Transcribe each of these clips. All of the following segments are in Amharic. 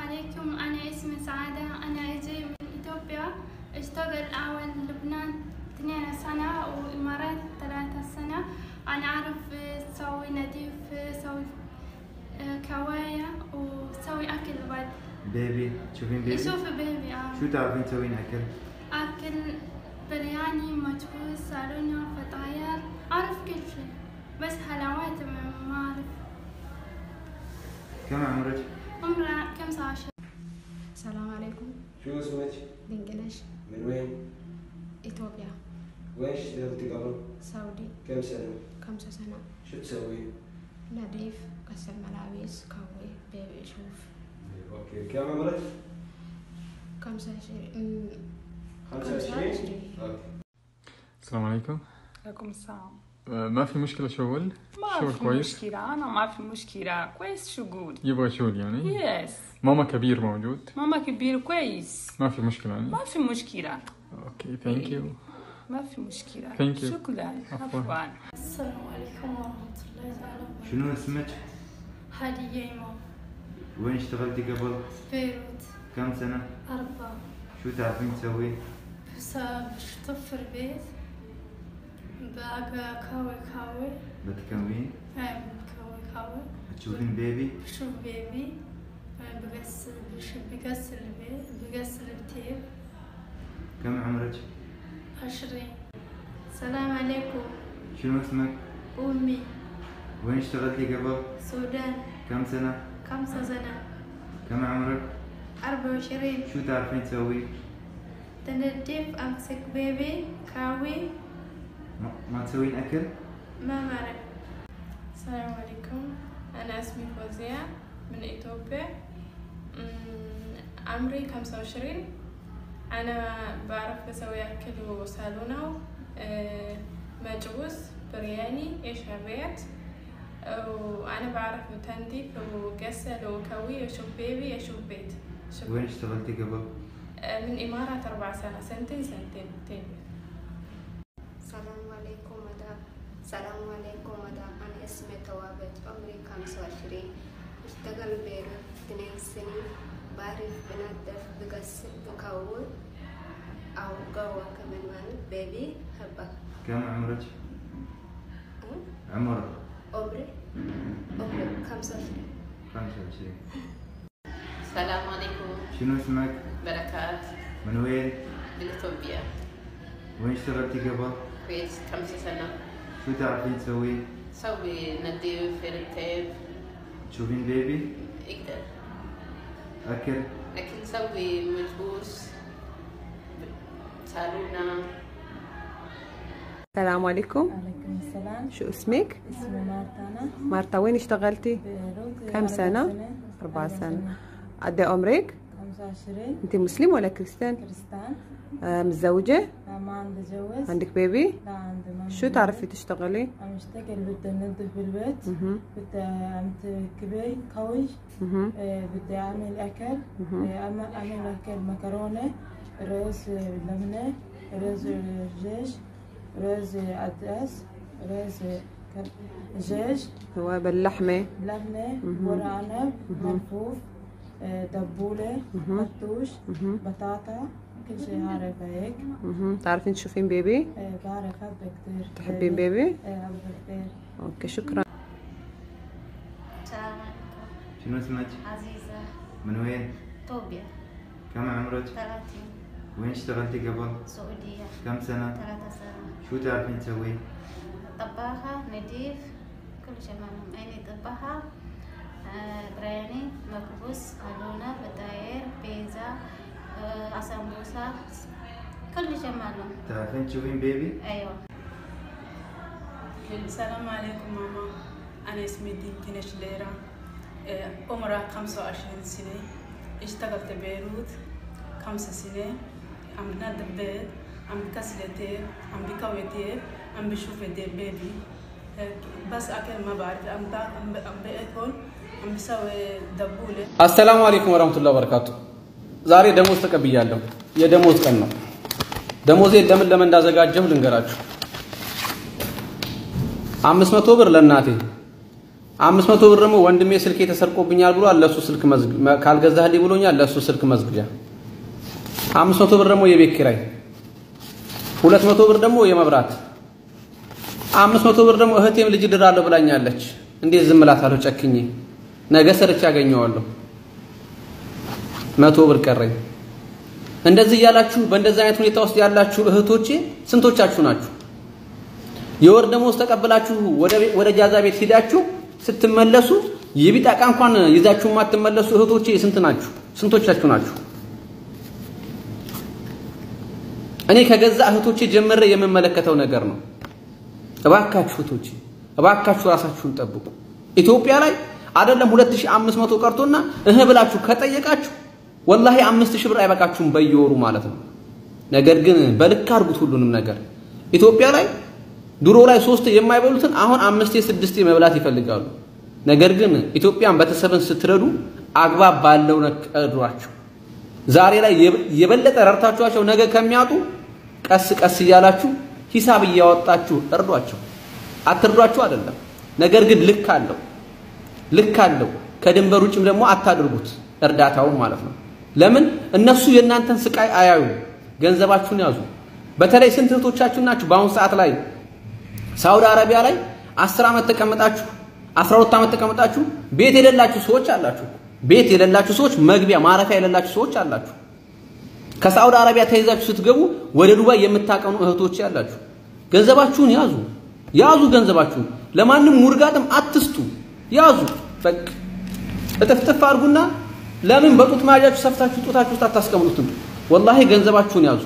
عليكم. أنا اسمي سعادة. أنا أجي من إثيوبيا. أشتغل أول لبنان 2 سنة وإمارات 3 سنة. أنا أعرف سوي نظيف، سوي كوايا وسوي أكل بعد. بيبي تشوفين بيبي؟ شوف بيبي. شو تعرفين تسوين أكل؟ أكل برياني، مجبوس، سالونة، فطاير. أعرف كل شيء بس حلويات ما أعرف. كم عمرك؟ عمري 15. السلام عليكم. شو اسمك؟ دنقلش. من وين؟ إثيوبيا. وين اشتغلتي قبل؟ سعودي. كم سنة؟ 5 سنة. شو تسوي؟ نظيف، غسل ملابس، كوي، بيبي، شوف. اوكي، كم عمرك؟ 25. 25؟ اوكي. السلام عليكم. عليكم السلام. ما في مشكلة شغل؟ ما شغل في كويس؟ مشكلة، أنا ما في مشكلة، كويس شغل. يبغى شغل يعني؟ يس. ماما كبير موجود؟ ماما كبير كويس. ما في مشكلة يعني؟ ما في مشكلة. اوكي ثانك يو. ما في مشكلة. Thank you. شكرا. عفواً. عفوا. السلام عليكم ورحمة الله تعالى وبركاته. شنو اسمك؟ هادية إمام. وين اشتغلتي قبل؟ بيروت. كم سنة؟ 4. شو تعرفين تسوي؟ بس بشطف البيت، بقى كاوي بتكوين؟ كاوي. تشوفين بيبي؟ بشوف بيبي، بغسل البيت، بغسل التيب. كم عمرك؟ 20. السلام عليكم. شنو اسمك؟ أمي. وين اشتغلتي قبل؟ سودان. كم سنة؟ 5 سنة. كم عمرك؟ 24. شو تعرفين تسوي؟ تنظيف، أمسك بيبي، كاوي. ما تسوين أكل؟ ما بعرف. السلام عليكم. أنا اسمي فوزية من إثيوبيا. عمري 25. أنا بعرف أسوي أكل وسالونة، مجبوس، برياني، إشارات. وأنا بعرف تنظيف وغسل وكوي، أشوف بيبي، أشوف بيت. شكرا. وين اشتغلتي قبل؟ من إمارات 4 سنة، سنتين. السلام عليكم مدام. أنا اسمي توابت، عمري 25. أشتغل بيروت 2 سنين. بعرف بنظف، بغسل، بكوي أو قهوة كمان مال بيبي هبك. كم عمرك؟ عمرك؟ عمري 25. 25. السلام عليكم. شنو اسمك؟ بركات. من وين؟ من إثيوبيا. وين اشتغلتي قبل؟ كويس 5 سنة. شو تعرفين تسوي؟ سوي نظيف التيب. تشوفين بيبي؟ اقدر. أكل؟ أكل سوي مجبوس، سالونة. السلام عليكم. عليكم السلام. شو اسمك؟ اسمي مارتا. مارتا. وين اشتغلتي؟ بيروت. كم سنة؟ 4 سنة. قد ايه عمرك؟ 25. انت مسلم ولا كريستيان؟ كريستان. متزوجة؟ لا، ما عندي جوز. عندك بيبي؟ لا، عندي. ما شو تعرفي تشتغلي؟ أنا أشتغل، بدي أنظف بالبيت، بدي أعمل كبي كوي، بدي أعمل أكل، أعمل أكل مكرونة، رز لبنة، رز دجاج، رز عدس، رز دجاج، هو باللحمة، لبنة، ورق عنب، ملفوف، دبولة، فتوش، بطاطا، كل شيء عارفة هيك. تعرفين تشوفين بيبي؟ بعرف، أحبه كتير. تحبين بيبي؟ أحبه كتير. اوكي شكرا. السلام عليكم. شنو اسمك؟ عزيزة. من وين؟ إثيوبيا. كم عمرك؟ 30. وين اشتغلتي قبل؟ سعودية. كم سنة؟ 3 سنة. شو تعرفين تسوي؟ طباخة، نظيف، كل شيء معلوم. أنا طباخة، برياني، مكبوس، سالونة، فطاير، بيتزا، سمبوسة، كل شيء معلوم. تعرفين تشوفين بيبي؟ أيوة. السلام عليكم ماما. أنا اسمي دينكينش ليرا. عمري 25 سنة. اشتغلت ببيروت 5 سنين. عم بنظف بيت، عم بكسر تيب، عم بكوي تيب، عم بشوف بيبي. بس أكل ما بعرف. عم بأكل، عم بسوي دبولة. السلام عليكم ورحمة الله وبركاته. ዛሬ ደሞዝ ተቀብያለሁ። የደሞዝ ቀን ነው። ደሞዜ ለምን እንዳዘጋጀሁ ልንገራችሁ። 500 ብር ለእናቴ፣ 500 ብር ደግሞ ወንድሜ ስልክ ተሰርቆብኛል ብሏል ለሱ ስልክ ካልገዛህልኝ ብሎኛል ለሱ ስልክ መዝግጃ 500 ብር ደግሞ የቤት ኪራይ 200 ብር ደግሞ የመብራት 500 ብር ደግሞ እህቴም ልጅ ድራለሁ ብላኛለች እንዴት ዝም እላታለሁ ጨክኜ ነገ ሰርቼ ያገኘዋለሁ 100 ብር ቀረኝ እንደዚህ ያላችሁ በእንደዚህ አይነት ሁኔታ ውስጥ ያላችሁ እህቶቼ ስንቶቻችሁ ናችሁ የወር ደሞዝ ተቀበላችሁ ወደ ጃዛ ቤት ሄዳችሁ ስትመለሱ የቢጣቃ እንኳን ይዛችሁ ማትመለሱ እህቶቼ ስንቶቻችሁ ናችሁ እኔ ከገዛ እህቶቼ ጀምሬ የምመለከተው ነገር ነው እባካችሁ እህቶቼ እባካችሁ ራሳችሁን ጠብቁ ኢትዮጵያ ላይ አይደለም 2500 ቀርቶና ብላችሁ ከጠየቃችሁ ወላሂ 5000 ብር አይበቃችሁም በየወሩ ማለት ነው ነገር ግን በልክ አርጉት ሁሉንም ነገር ኢትዮጵያ ላይ ድሮ ላይ 3 የማይበሉትን አሁን 5 6 መብላት ይፈልጋሉ ነገር ግን ኢትዮጵያን በተሰበን ስትረዱ አግባብ ባለው ነቀዷቸው ዛሬ ላይ የበለጠ ረርታችኋቸው ነገ ከሚያጡ ቀስ ይያላችሁ ሂሳብ ያወጣችሁ እርዷቸው አትርዷቸው አይደለም ነገር ግን ልክ አለው ከድንበር ውጭም ደግሞ አታድርጉት እርዳታው ማለት ነው ለምን እነሱ የናንተን ስቃይ አያዩ ገንዘባችሁን ያዙ በተለይ ስንት እህቶቻችሁ ናችሁ በአሁን ሰዓት ላይ ሳውዲ አረቢያ ላይ 10 አመት ተቀምጣችሁ 12 አመት ተቀምጣችሁ ቤት የሌላችሁ ሰዎች አላችሁ ቤት የሌላችሁ ሰዎች መግቢያ ማረፊያ የሌላችሁ ሰዎች አላችሁ ከሳውዲ አረቢያ ተይዛችሁ ስትገቡ ወደ ዱባይ የምታቀኑ እህቶች ያላችሁ ገንዘባችሁን ያዙ ገንዘባችሁን ለማንም ሙርጋጥም አትስጡ ያዙ በቃ እጥፍጥፍ አርጉና ለምን በጡት ማያችሁ ሰፍታችሁ ጡታችሁ ታስቀምጡትም ወላሂ ገንዘባችሁን ያዙ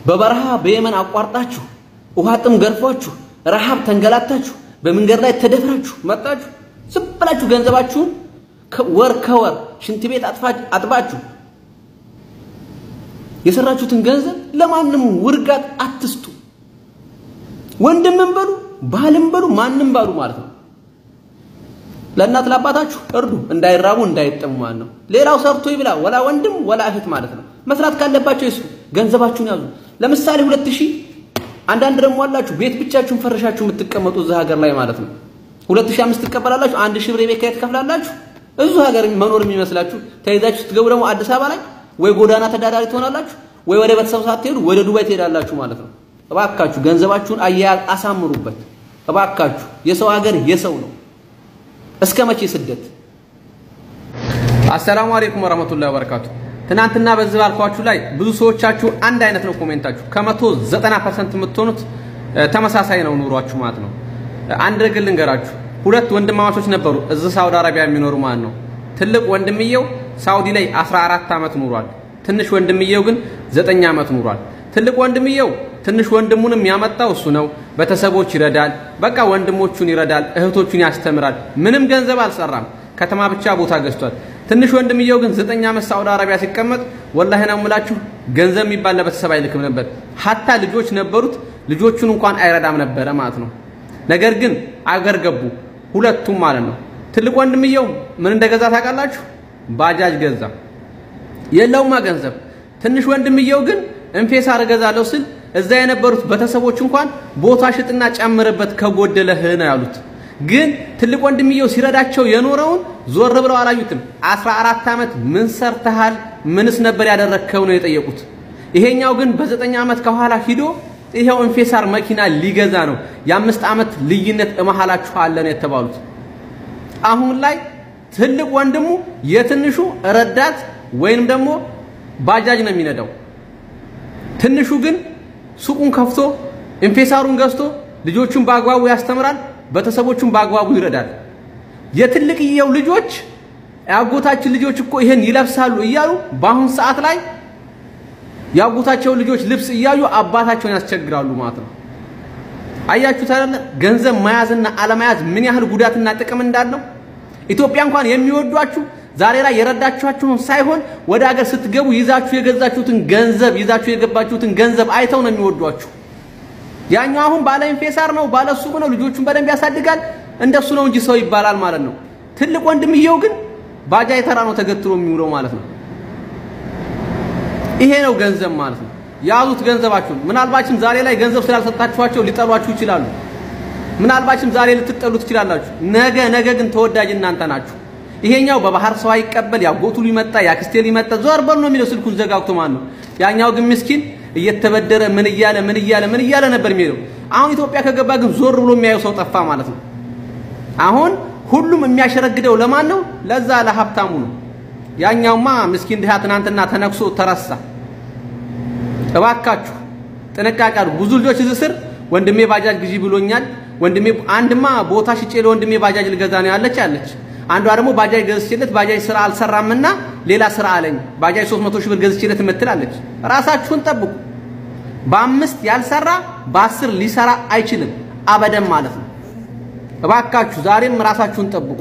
በበረሃ በየመን አቋርጣችሁ ውሃጥም ገርፏችሁ ረሃብ ተንገላታችሁ በመንገድ ላይ ተደፍራችሁ መጣችሁ ስብላችሁ ገንዘባችሁን ከወር ሽንት ቤት አጥባችሁ የሰራችሁትን ገንዘብ ለማንም ውርጋት አትስጡ ወንድምም በሉ ባልም በሉ ማንንም ባሉ ማለት ነው ለእናት ለአባታችሁ እርዱ እንዳይራቡ እንዳይጠሙ ማለት ነው ሌላው ሰርቶ ይብላ ወላ ወንድም ወላ እህት ማለት ነው መስራት ካለባቸው ይስሩ ገንዘባችሁን ያዙ ለምሳሌ 2000 አንዳንድ ደግሞ አላችሁ ቤት ብቻችሁን ፈርሻችሁ የምትቀመጡ እዛ ሀገር ላይ ማለት ነው 2005 ትቀበላላችሁ 1000 ብር የቤት ኪራይ ትከፍላላችሁ እዙ ሀገር መኖር የሚመስላችሁ ተይዛችሁ ስትገቡ ደግሞ አዲስ አበባ ላይ ወይ ጎዳና ተዳዳሪ ትሆናላችሁ ወይ ወደ ቤተሰብ ሳትሄዱ ወደ ዱባይ ትሄዳላችሁ ማለት ነው እባካችሁ ገንዘባችሁን አሳምሩበት እባካችሁ የሰው ሀገር የሰው ነው እስከመቼ ስደት አሰላሙ አለይኩም ወራህመቱላሂ ወበረካቱ ትናንትና በዚህ ባልኳችሁ ላይ ብዙ ሰዎቻችሁ አንድ አይነት ነው ኮሜንታችሁ ከ190% የምትሆኑት ተመሳሳይ ነው ኑሯችሁ ማለት ነው አንድ ነገር ልንገራችሁ ሁለት ወንድማማቾች ነበሩ እዚህ ሳውዲ አረቢያ የሚኖሩ ማለት ነው ትልቅ ወንድምየው ሳውዲ ላይ 14 አመት ኑሯል ትንሽ ወንድምየው ግን 9 አመት ኑሯል ትልቅ ወንድምየው ትንሽ ወንድሙንም ያመጣው እሱ ነው በተሰቦች ይረዳል በቃ ወንድሞቹን ይረዳል እህቶቹን ያስተምራል ምንም ገንዘብ አልሰራም ከተማ ብቻ ቦታ ገዝቷል ትንሽ ወንድምየው ግን 9 አመት ሳውዲ አረቢያ ሲቀመጥ ወላሂ ነው የምላችሁ ገንዘብ የሚባል ለቤተሰብ አይልክም ነበር hatta ልጆች ነበሩት ልጆቹን እንኳን አይረዳም ነበር ማለት ነው ነገር ግን አገር ገቡ ሁለቱም ማለት ነው ትልቅ ወንድምየው ምን እንደገዛ ታውቃላችሁ ባጃጅ ገዛ የለውማ ገንዘብ ትንሽ ወንድምየው ግን እንፌሳ አርገዛለው ስል እዛ የነበሩት ቤተሰቦች እንኳን ቦታ ሽጥና ጨምረበት ከጎደለህ ነው ያሉት ግን ትልቅ ወንድምየው ሲረዳቸው የኖረውን ዞር ብለው አላዩትም 14 አመት ምን ሰርተሃል ምንስ ነበር ያደረከው ነው የጠየቁት ይሄኛው ግን በ9 አመት ከኋላ ሂዶ ይሄው እንፌሳር መኪና ሊገዛ ነው የ5 አመት ልዩነት እመሃላችሁ አለ ነው የተባሉት አሁን ላይ ትልቅ ወንድሙ የትንሹ ረዳት ወይንም ደግሞ ባጃጅ ነው የሚነዳው ትንሹ ግን ሱቁን ከፍቶ እንፌሳሩን ገዝቶ ልጆቹን በአግባቡ ያስተምራል ቤተሰቦቹን በአግባቡ ይረዳል የትልቅየው ልጆች ያጎታችን ልጆች እኮ ይሄን ይለብሳሉ እያሉ በአሁን ሰዓት ላይ ያጎታቸው ልጆች ልብስ እያዩ አባታቸውን ያስቸግራሉ ማለት ነው አያችሁ ታዲያ ገንዘብ መያዝና አለመያዝ ምን ያህል ጉዳትና ጥቅም እንዳለው ኢትዮጵያ እንኳን የሚወዷችሁ ዛሬ ላይ የረዳችኋችሁን ሳይሆን ወደ ሀገር ስትገቡ ይዛችሁ የገዛችሁትን ገንዘብ ይዛችሁ የገባችሁትን ገንዘብ አይተው ነው የሚወዷችሁ ያኛው አሁን ባለ ኢንፌሳር ነው ባለ ሱቅ ነው ልጆቹን በደንብ ያሳድጋል እንደሱ ነው እንጂ ሰው ይባላል ማለት ነው ትልቅ ወንድምየው ግን ባጃጅ ተራ ነው ተገትሮ የሚውለው ማለት ነው ይሄ ነው ገንዘብ ማለት ነው ያዙት ገንዘባችሁን ምናልባችም ዛሬ ላይ ገንዘብ ስላልሰጣችኋቸው ሊጠሏችሁ ይችላሉ ምናልባችም ዛሬ ልትጠሉ ትችላላችሁ ነገ ግን ተወዳጅ እናንተ ናችሁ ይሄኛው በባህር ሰው አይቀበል ያጎቱ ሊመጣ ያክስቴ ሊመጣ ዞር በል ነው የሚለው ስልኩን ዘጋግቶ ማን ነው ያኛው ግን ምስኪን እየተበደረ ምን እያለ ነበር የሚለው አሁን ኢትዮጵያ ከገባ ግን ዞር ብሎ የሚያየው ሰው ጠፋ ማለት ነው አሁን ሁሉም የሚያሸረግደው ለማን ነው ለዛ ለሀብታሙ ነው ያኛውማ ምስኪን ድሃ ትናንትና ተነክሶ ተረሳ እባካችሁ ጥንቃቄ አድርጉ ብዙ ልጆች እዚህ ስር ወንድሜ ባጃጅ ግዢ ብሎኛል ወንድሜ አንድማ ቦታ ሽጬ ለወንድሜ ባጃጅ ልገዛ ነው ያለች አንዷ ደግሞ ባጃጅ ገዝቼለት ባጃጅ ስራ አልሰራምና ሌላ ስራ አለኝ ባጃጅ 300 ሺህ ብር ገዝቼለት መትላለች ራሳችሁን ጠብቁ በ5 ያልሰራ በ10 ሊሰራ አይችልም አበደም ማለት ነው እባካችሁ ዛሬም ራሳችሁን ጠብቁ